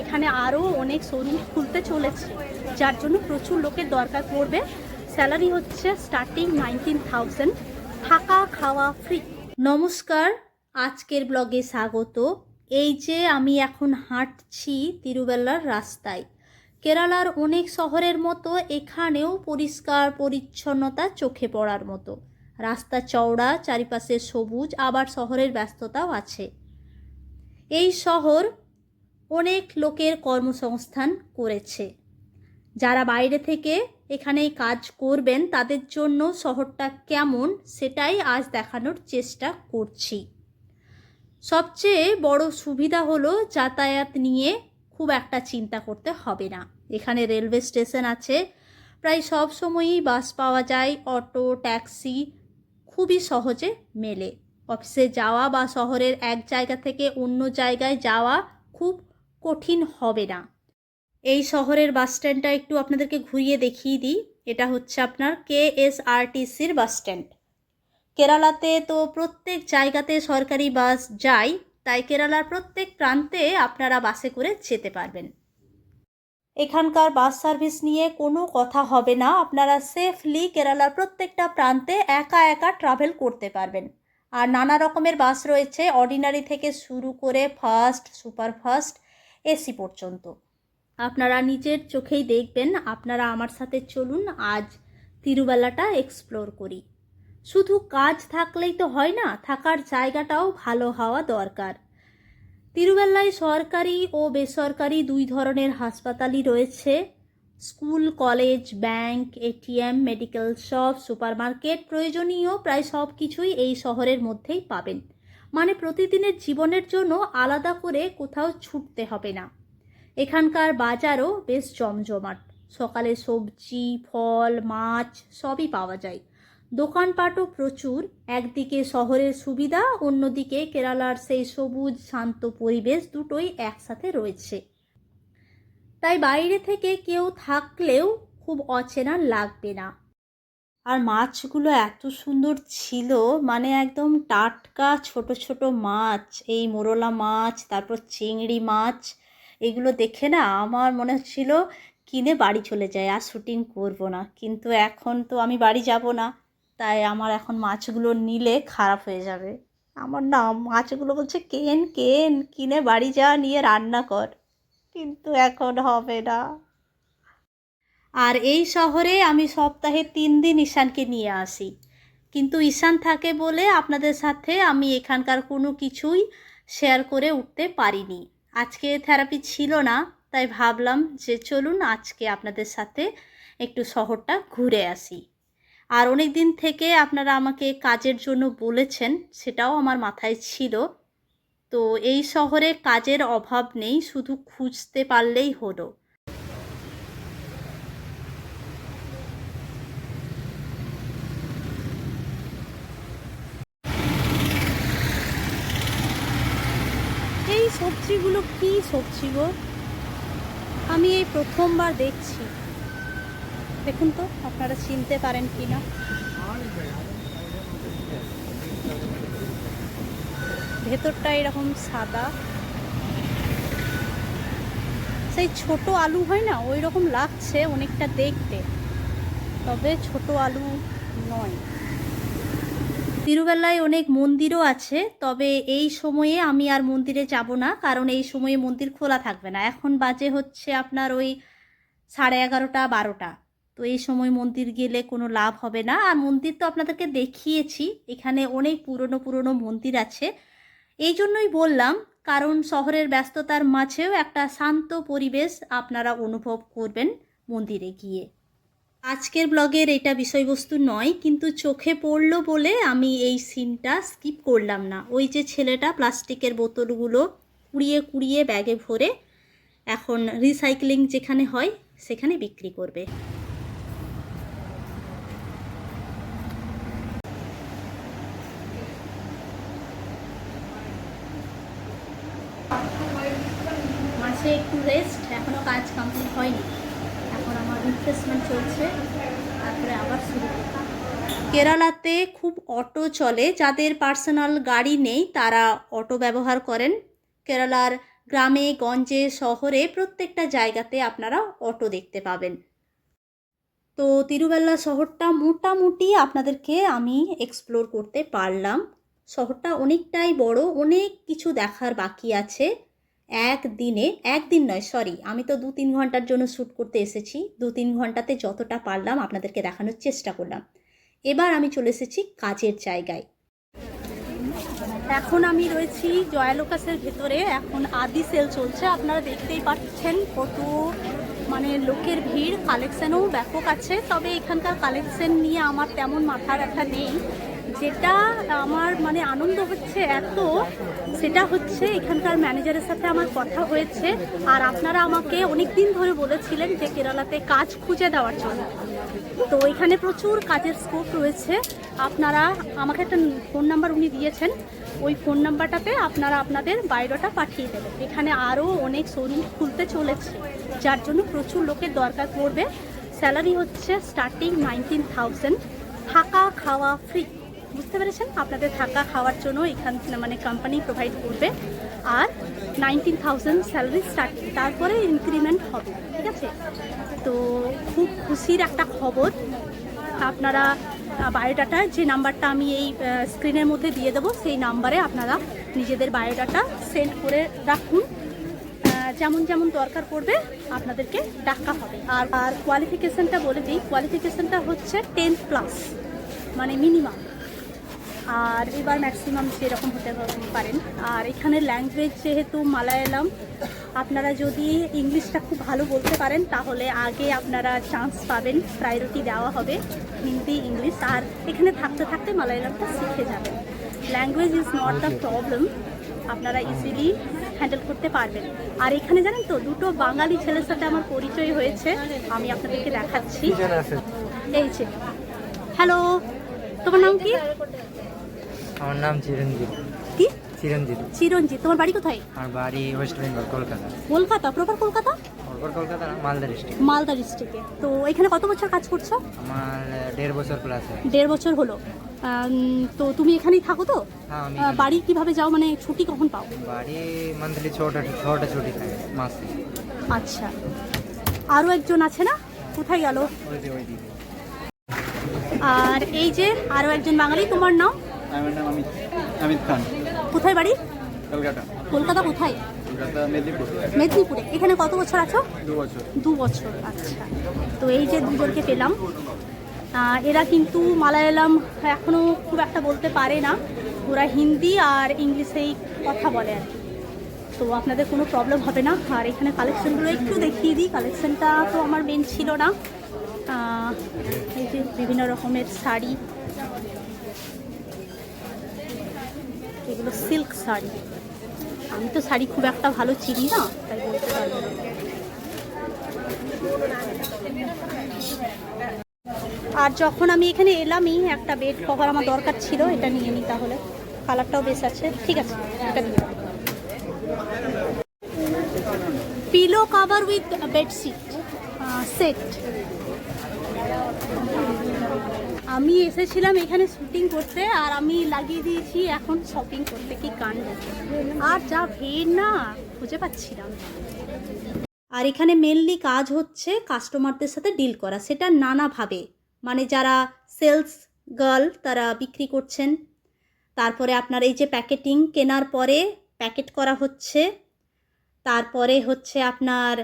এখানে আরও অনেক শোরুম খুলতে চলেছে, যার জন্য প্রচুর লোকের দরকার পড়বে। স্যালারি হচ্ছে স্টার্টিং 19,000, থাকা খাওয়া ফ্রি। নমস্কার, আজকের ব্লগে স্বাগত। এই যে আমি এখন হাঁটছি তিরুবেল্লার রাস্তায়। কেরালার অনেক শহরের মতো এখানেও পরিষ্কার পরিচ্ছন্নতা চোখে পড়ার মতো। রাস্তা চওড়া, চারিপাশে সবুজ, আবার শহরের ব্যস্ততাও আছে। এই শহর অনেক লোকের কর্মসংস্থান করেছে। যারা বাইরে থেকে এখানে কাজ করবেন তাদের জন্য শহরটা কেমন সেটাই আজ দেখানোর চেষ্টা করছি। সবচেয়ে বড় সুবিধা হলো যাতায়াত নিয়ে খুব একটা চিন্তা করতে হবে না। এখানে রেলওয়ে স্টেশন আছে, প্রায় সব সময়ই বাস পাওয়া যায়, অটো, ট্যাক্সি খুবই সহজে মেলে। অফিসে যাওয়া বা শহরের এক জায়গা থেকে অন্য জায়গায় যাওয়া খুব কঠিন হবে না। এই শহরের বাস স্ট্যান্ডটা একটু আপনাদেরকে ঘুরিয়ে দেখিয়ে দিই। এটা হচ্ছে আপনার কেএসআরটিসির বাস স্ট্যান্ড। কেরালাতে তো প্রত্যেক জায়গাতে সরকারি বাস যায়, তাই কেরালার প্রত্যেক প্রান্তে আপনারা বাসে করে যেতে পারবেন। এখানকার বাস সার্ভিস নিয়ে কোনো কথা হবে না, আপনারা সেফলি কেরালার প্রত্যেকটা প্রান্তে একা একা ট্রাভেল করতে পারবেন। আর নানা রকমের বাস রয়েছে, অর্ডিনারি থেকে শুরু করে ফাস্ট, সুপারফাস্ট, এসি পর্যন্ত। আপনারা নিজের চোখেই দেখবেন। আপনারা আমার সাথে চলুন, আজ তিরুবেলাটা এক্সপ্লোর করি। শুধু কাজ থাকলেই তো হয় না, থাকার জায়গাটাও ভালো হওয়া দরকার। তিরুবেল্লায় সরকারি ও বেসরকারি দুই ধরনের হাসপাতালই রয়েছে। School, college, bank, ATM, medical shop, supermarket, প্রয়োজনীয় প্রায় সব কিছুই এই শহরের মধ্যেই পাবেন। মানে প্রতিদিনের জীবনের জন্য আলাদা করে কোথাও ছুটতে হবে না। এখানকার বাজারও বেশ জমজমাট। সকালে সবজি, ফল, মাছ সবই পাওয়া যায়। দোকানপাটও প্রচুর। একদিকে শহরের সুবিধা, অন্যদিকে কেরালার সেই সবুজ শান্ত পরিবেশ, দুটোই একসাথে রয়েছে। তাই বাইরে থেকে কেউ থাকলেও খুব অচেনা লাগবে না। আর মাছগুলো এত সুন্দর ছিল, মানে একদম টাটকা ছোট ছোট মাছ, এই মোরলা মাছ, তারপর চিংড়ি মাছ, এগুলো দেখে না আমার মনে হচ্ছিল কিনে বাড়ি চলে যায়, আর শুটিং করব না। কিন্তু এখন তো আমি বাড়ি যাব না, তাই আমার এখন মাছগুলো নিলে খারাপ হয়ে যাবে। আমার না মাছগুলো বলছে কেন কেন, কিনে বাড়ি যা, নিয়ে রান্না কর, কিন্তু এখন হবে না। আর এই শহরে আমি সপ্তাহে 3 দিন ঈশানকে নিয়ে আসি, কিন্তু ঈশান থাকে বলে আপনাদের সাথে আমি এখানকার কোনো কিছুই শেয়ার করে উঠতে পারিনি। আজকে থেরাপি ছিল না, তাই ভাবলাম যে চলুন আজকে আপনাদের সাথে একটু শহরটা ঘুরে আসি। আর অনেক দিন থেকে আপনারা আমাকে কাজের জন্য বলেছেন, সেটাও আমার মাথায় ছিল। তো এই শহরে কাজের অভাব নেই, শুধু খুঁজতে পারলেই হলো। এই সবজিগুলো কি সবজি গো? আমি এই প্রথমবার দেখছি। দেখুন তো আপনারা চিনতে পারেন কি না। ভেতরটা এরকম সাদা, সেই ছোট আলু হয় না, ওই রকম লাগছে অনেকটা দেখতে, তবে ছোট আলু নয়। তিরুবেলায় অনেক মন্দিরও আছে, তবে এই সময়ে আমি আর মন্দিরে যাব না, কারণ এই সময়ে মন্দির খোলা থাকবে না। এখন বাজে হচ্ছে আপনার ওই 11:30, 12টা। তো এই সময় মন্দির গেলে কোনো লাভ হবে না। আর মন্দির তো আপনাদেরকে দেখিয়েছি, এখানে অনেক পুরনো পুরনো মন্দির আছে। এই জন্যই বললাম, কারণ শহরের ব্যস্ততার মাঝেও একটা শান্ত পরিবেশ আপনারা অনুভব করবেন মন্দিরে গিয়ে। আজকের ব্লগের এটা বিষয়বস্তু নয়, কিন্তু চোখে পড়লো বলে আমি এই সিনটা স্কিপ করলাম না। ওই যে ছেলেটা প্লাস্টিকের বোতলগুলো কুড়িয়ে কুড়িয়ে ব্যাগে ভরে এখন রিসাইক্লিং যেখানে হয় সেখানে বিক্রি করবে। মাসে একটু রেস্ট, এখনও কাজ কমপ্লিট হয়নি, এখন আমার রিফ্রেশমেন্ট চলছে, তারপরে আবার শুরু করব। কেরালাতে খুব অটো চলে, যাদের পার্সোনাল গাড়ি নেই তারা অটো ব্যবহার করেন। কেরালার গ্রামে গঞ্জে শহরে প্রত্যেকটা জায়গাতে আপনারা অটো দেখতে পাবেন। তো তিরুবেল্লা শহরটা মোটামুটি আপনাদেরকে আমি এক্সপ্লোর করতে পারলাম। শহরটা অনেকটাই বড়, অনেক কিছু দেখার বাকি আছে। একদিন নয়, সরি, আমি তো 2-3 ঘন্টার জন্য শ্যুট করতে এসেছি। 2-3 ঘন্টাতে যতটা পারলাম আপনাদেরকে দেখানোর চেষ্টা করলাম। এবার আমি চলে এসেছি কাজের জায়গায়। এখন আমি রয়েছি জয়ালোকাসের ভেতরে। এখন আদি সেল চলছে, আপনারা দেখতেই পাচ্ছেন কত মানে লোকের ভিড়। কালেকশানও ব্যাপক আছে, তবে এখানকার কালেকশান নিয়ে আমার তেমন মাথা ব্যথা নেই। যেটা আমার মানে আনন্দ হচ্ছে এত, সেটা হচ্ছে এখানকার ম্যানেজারের সাথে আমার কথা হয়েছে। আর আপনারা আমাকে অনেক দিন ধরে বলেছিলেন যে কেরালাতে কাজ খুঁজে দেওয়ার জন্য। তো এখানে প্রচুর কাজের স্কোপ রয়েছে। আপনারা আমাকে একটা ফোন নাম্বার উনি দিয়েছেন, ওই ফোন নাম্বারটাতে আপনারা আপনাদের বায়োডাটা পাঠিয়ে দেবেন। এখানে আরও অনেক শোরুম খুলতে চলেছে, যার জন্য প্রচুর লোকের দরকার পড়বে। স্যালারি হচ্ছে স্টার্টিং 19,000, থাকা খাওয়া ফ্রি। বুঝতে পেরেছেন? আপনাদের থাকা খাওয়ার জন্য এখান মানে কোম্পানি প্রোভাইড করবে। আর 19,000 স্যালারি স্টার্টিং, তারপরে ইনক্রিমেন্ট হবে। ঠিক আছে? তো খুব খুশির একটা খবর। আপনারা বায়োডাটা, যে নাম্বারটা আমি এই স্ক্রিনের মধ্যে দিয়ে দেবো, সেই নাম্বারে আপনারা নিজেদের বায়োডাটা সেন্ড করে রাখুন। যেমন যেমন দরকার পড়বে আপনাদেরকে ডাকা হবে। আর কোয়ালিফিকেশানটা বলে দিই, কোয়ালিফিকেশানটা হচ্ছে 10+, মানে মিনিমাম। আর এবার ম্যাক্সিমাম সেরকম হতে পারেন। আর এখানে ল্যাঙ্গুয়েজ যেহেতু মালায়ালাম, আপনারা যদি ইংলিশটা খুব ভালো বলতে পারেন তাহলে আগে আপনারা চান্স পাবেন, প্রায়োরিটি দেওয়া হবে। হিন্দি, ইংলিশ, আর এখানে থাকতে থাকতে মালায়ালামটা শিখে যাবেন। Language is not the problem, আপনারা ইজিলি হ্যান্ডেল করতে পারবেন। আর এখানে জানেন তো, দুটো বাঙালি ছেলের সাথে আমার পরিচয় হয়েছে, আমি আপনাদেরকে দেখাচ্ছি। এই যে, হ্যালো, তোমার নাম কি? আমার নাম চিরঞ্জিত। কি? চিরঞ্জিত। চিরঞ্জিত। তোমার বাড়ি কোথায়? আমার বাড়ি West Bengal, Kolkata. Kolkata? Proper Kolkata? Proper Kolkata না, মালদা ডিস্ট্রিক্ট। মালদা ডিস্ট্রিক্টে। তো এখানে কত বছর কাজ করছো? আমার 1.5 বছর প্লাস। 1.5 বছর হলো। তো তুমি এখানেই থাকো তো? হ্যাঁ, আমি বাড়ি কিভাবে যাও, মানে ছুটি কখন পাও? বাড়ি মান্থলি 6টা ছুটি থাকে মাসে। আচ্ছা, আরও একজন আছে না, কোথায় গেল? ওই আর এই যে আরও একজন বাঙালি, তোমার নাম? আমার নাম অমিত খান। কোথায় বাড়ি? কলকাতা। কলকাতা কোথায়? কলকাতা মেদিনীপুর। মেদিনীপুরে। এখানে কত বছর আছো? 2 বছর। 2 বছর, আচ্ছা। তো এই যে দুজনকে পেলাম, এরা কিন্তু মালায়ালাম এখনও খুব একটা বলতে পারে না, ওরা হিন্দি আর ইংলিশেই কথা বলে আর কি। তো আপনাদের কোনো প্রবলেম হবে না। আর এখানে কালেকশানগুলো একটু দেখিয়ে দিই। কালেকশানটা তো আমার মেন ছিল না। এই যে বিভিন্ন রকমের শাড়ি, এগুলো সিল্ক শাড়ি। আমি তো শাড়ি খুব একটা ভালো চিনি না, তাই বলতে পারবো না। আর যখন আমি এখানে এলামই, একটা বেড কভার আমার দরকার ছিল, এটা নিয়ে নিই তাহলে। কালারটাও বেশ আছে, ঠিক আছে, এটা নিয়ে। Pillow cover with bedsheet set. আমি এসেছিলাম এখানে শুটিং করতে, আর আমি লাগিয়ে দিয়েছি এখন শপিং করতে। কি কাণ্ড! আর যা ভিড় না, খুঁজে পাচ্ছিলাম। আর এখানে মেনলি কাজ হচ্ছে কাস্টমারদের সাথে ডিল করা, সেটা নানাভাবে। মানে যারা সেলস গার্ল তারা বিক্রি করছেন, তারপরে আপনার এই যে প্যাকেটিং, কেনার পরে প্যাকেট করা হচ্ছে, তারপরে হচ্ছে আপনার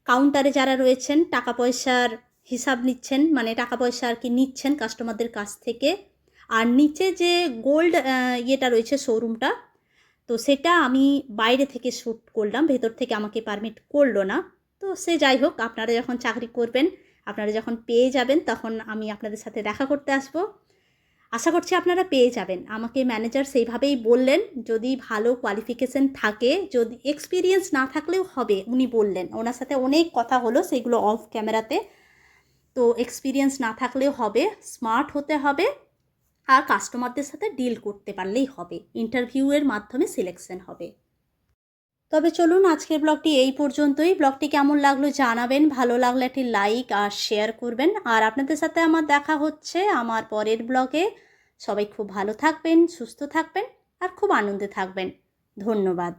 কাউন্টারে যারা রয়েছেন টাকা পয়সার হিসাব নিচ্ছেন, মানে টাকা পয়সা আর কি নিচ্ছেন কাস্টমারদের কাছ থেকে। আর নিচে যে গোল্ড ইয়েটা রয়েছে শোরুমটা, তো সেটা আমি বাইরে থেকে শ্যুট করলাম, ভেতর থেকে আমাকে পারমিট করলো না। তো সে যাই হোক, আপনারা যখন চাকরি করবেন, আপনারা যখন পেয়ে যাবেন, তখন আমি আপনাদের সাথে দেখা করতে আসবো। আশা করছি আপনারা পেয়ে যাবেন। আমাকে ম্যানেজার সেইভাবেই বললেন, যদি ভালো কোয়ালিফিকেশান থাকে, যদি এক্সপিরিয়েন্স না থাকলেও হবে, উনি বললেন। ওনার সাথে অনেক কথা হলো, সেগুলো অফ ক্যামেরাতে। তো এক্সপিরিয়েন্স না থাকলেও হবে, স্মার্ট হতে হবে, আর কাস্টমারদের সাথে ডিল করতে পারলেই হবে। ইন্টারভিউয়ের মাধ্যমে সিলেকশন হবে। তবে চলুন, আজকের ব্লগটি এই পর্যন্তই। ব্লগটি কেমন লাগলো জানাবেন, ভালো লাগলে একটি লাইক আর শেয়ার করবেন। আর আপনাদের সাথে আমার দেখা হচ্ছে আমার পরের ব্লগে। সবাই খুব ভালো থাকবেন, সুস্থ থাকবেন, আর খুব আনন্দে থাকবেন। ধন্যবাদ।